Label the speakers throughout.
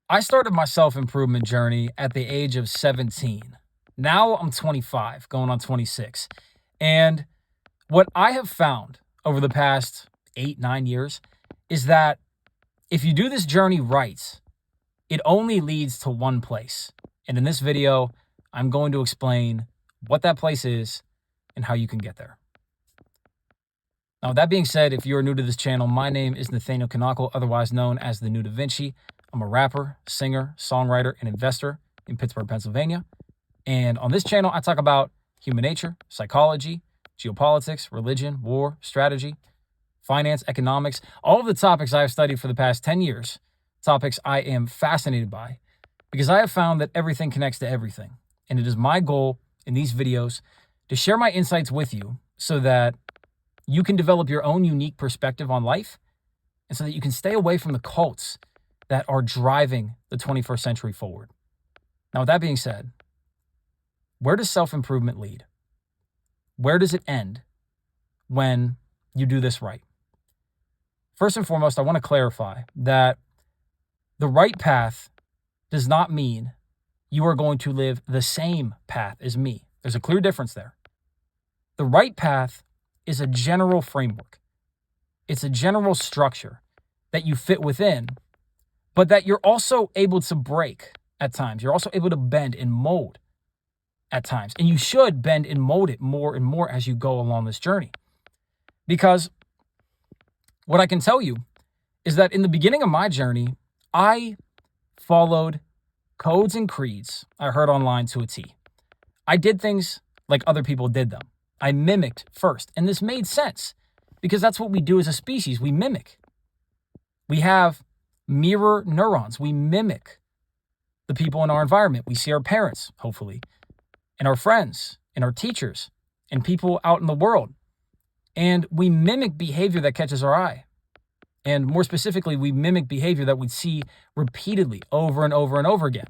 Speaker 1: I started my self-improvement journey at the age of 17. Now I'm 25, going on 26. And what I have found over the past 8, 9 years is that if you do this journey right, it only leads to one place. And in this video, I'm going to explain what that place is and how you can get there. Now, with that being said, if you're new to this channel, my name is Nathaniel Kanako, otherwise known as The New Da Vinci. I'm a rapper, singer, songwriter, and investor in Pittsburgh, Pennsylvania. And on this channel, I talk about human nature, psychology, geopolitics, religion, war, strategy, finance, economics, all of the topics I have studied for the past 10 years, topics I am fascinated by, because I have found that everything connects to everything. And it is my goal in these videos to share my insights with you so that you can develop your own unique perspective on life and so that you can stay away from the cults that are driving the 21st century forward. Now, with that being said, where does self-improvement lead? Where does it end when you do this right? First and foremost, I want to clarify that the right path does not mean you are going to live the same path as me. There's a clear difference there. The right path is a general framework. It's a general structure that you fit within, but that you're also able to break at times. You're also able to bend and mold at times. And you should bend and mold it more and more as you go along this journey. Because what I can tell you is that in the beginning of my journey, I followed codes and creeds I heard online to a T. I did things like other people did them. I mimicked first. And this made sense because that's what we do as a species. We mimic. We have mirror neurons. We mimic the people in our environment. We see our parents, hopefully, and our friends, and our teachers, and people out in the world. And we mimic behavior that catches our eye. And more specifically, we mimic behavior that we see repeatedly over and over and over again.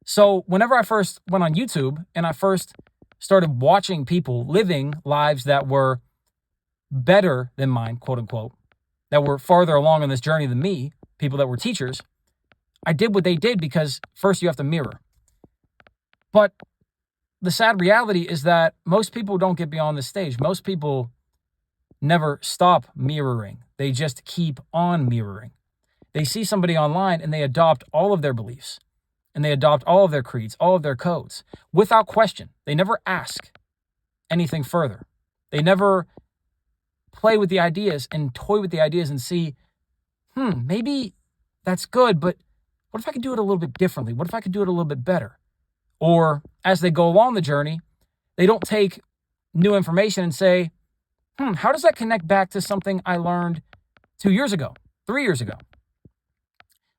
Speaker 1: So whenever I first went on YouTube and I first started watching people living lives that were better than mine, quote unquote, that were farther along on this journey than me, people that were teachers, I did what they did because first you have to mirror. But the sad reality is that most people don't get beyond this stage. Most people never stop mirroring. They just keep on mirroring. They see somebody online and they adopt all of their beliefs and they adopt all of their creeds, all of their codes without question. They never ask anything further. They never play with the ideas and toy with the ideas and see, maybe that's good, but what if I could do it a little bit differently? What if I could do it a little bit better? Or as they go along the journey, they don't take new information and say, how does that connect back to something I learned 2 years ago, 3 years ago?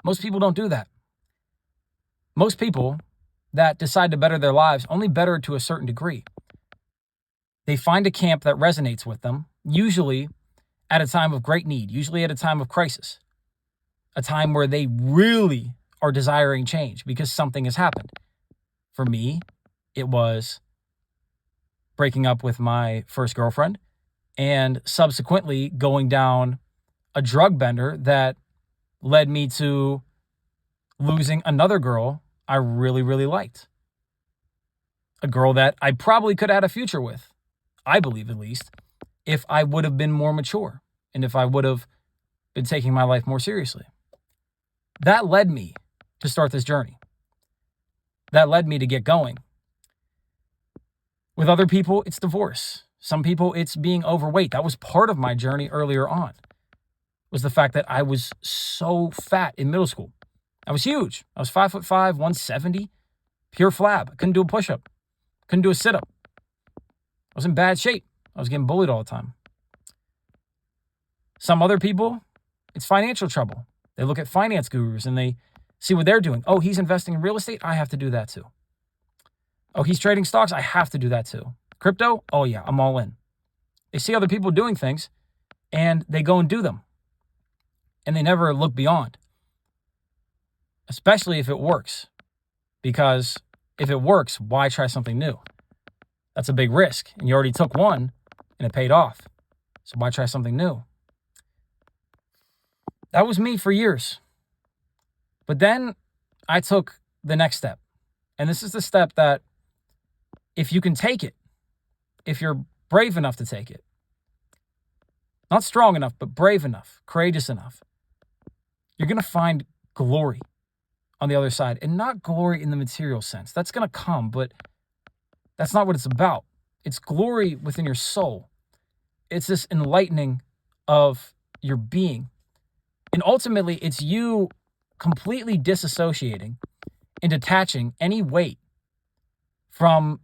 Speaker 1: Most people don't do that. Most people that decide to better their lives only better to a certain degree. They find a camp that resonates with them, usually at a time of great need, usually at a time of crisis, a time where they really are desiring change because something has happened. For me, it was breaking up with my first girlfriend and subsequently going down a drug bender that led me to losing another girl I really, really liked. A girl that I probably could have had a future with, I believe at least, if I would have been more mature and if I would have been taking my life more seriously. That led me to start this journey. That led me to get going. With other people, it's divorce. Some people, it's being overweight. That was part of my journey earlier on, was the fact that I was so fat in middle school. I was huge. I was 5'5", 170, pure flab. I couldn't do a push-up. Couldn't do a sit-up. I was in bad shape. I was getting bullied all the time. Some other people, it's financial trouble. They look at finance gurus and they see what they're doing. Oh, he's investing in real estate? I have to do that too. Oh, he's trading stocks? I have to do that too. Crypto? Oh yeah, I'm all in. They see other people doing things and they go and do them. And they never look beyond. Especially if it works. Because if it works, why try something new? That's a big risk. And you already took one and it paid off. So why try something new? That was me for years. But then I took the next step. And this is the step that if you can take it, if you're brave enough to take it, not strong enough, but brave enough, courageous enough, you're going to find glory on the other side. And not glory in the material sense. That's going to come, but that's not what it's about. It's glory within your soul. It's this enlightening of your being. And ultimately, it's you completely disassociating and detaching any weight from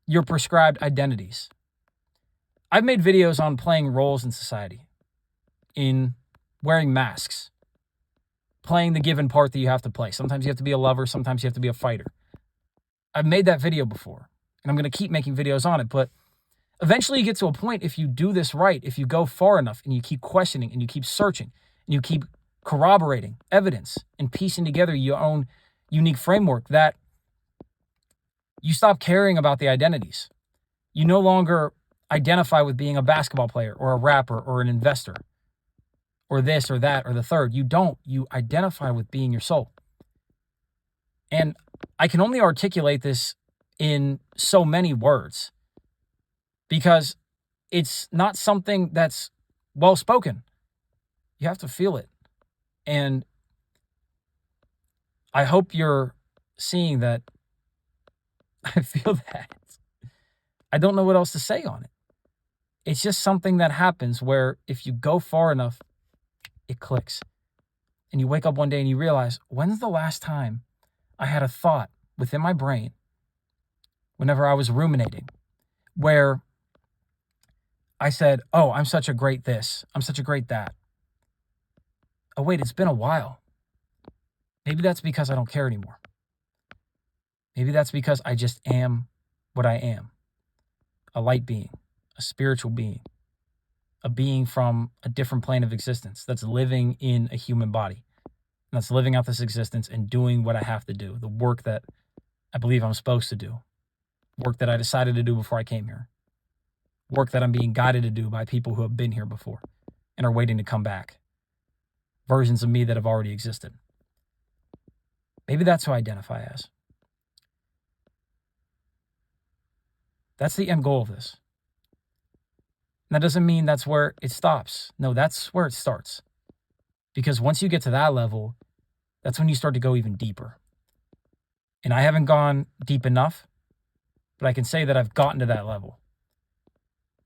Speaker 1: your prescribed identities. I've made videos on playing roles in society, in wearing masks, playing the given part that you have to play. Sometimes you have to be a lover, sometimes you have to be a fighter. I've made that video before, and I'm going to keep making videos on it, but eventually you get to a point, if you do this right, if you go far enough and you keep questioning and you keep searching and you keep corroborating evidence and piecing together your own unique framework, that you stop caring about the identities. You no longer identify with being a basketball player or a rapper or an investor or this or that or the third. You don't. You identify with being your soul. And I can only articulate this in so many words because it's not something that's well spoken. You have to feel it. And I hope you're seeing that I feel that. I don't know what else to say on it. It's just something that happens where if you go far enough, it clicks. And you wake up one day and you realize, when's the last time I had a thought within my brain, whenever I was ruminating, where I said, oh, I'm such a great this, I'm such a great that. Oh, wait, it's been a while. Maybe that's because I don't care anymore. Maybe that's because I just am what I am. A light being, a spiritual being, a being from a different plane of existence that's living in a human body. And that's living out this existence and doing what I have to do, the work that I believe I'm supposed to do, work that I decided to do before I came here, work that I'm being guided to do by people who have been here before and are waiting to come back, versions of me that have already existed. Maybe that's who I identify as. That's the end goal of this. And that doesn't mean that's where it stops. No, that's where it starts. Because once you get to that level, that's when you start to go even deeper. And I haven't gone deep enough, but I can say that I've gotten to that level.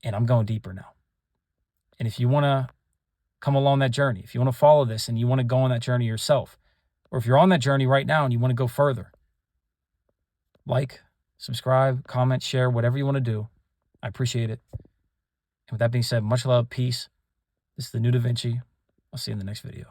Speaker 1: And I'm going deeper now. And if you want to come along that journey, if you want to follow this and you want to go on that journey yourself, or if you're on that journey right now and you want to go further, like, subscribe, comment, share, whatever you want to do. I appreciate it. And with that being said, much love, peace. This is the New Da Vinci. I'll see you in the next video.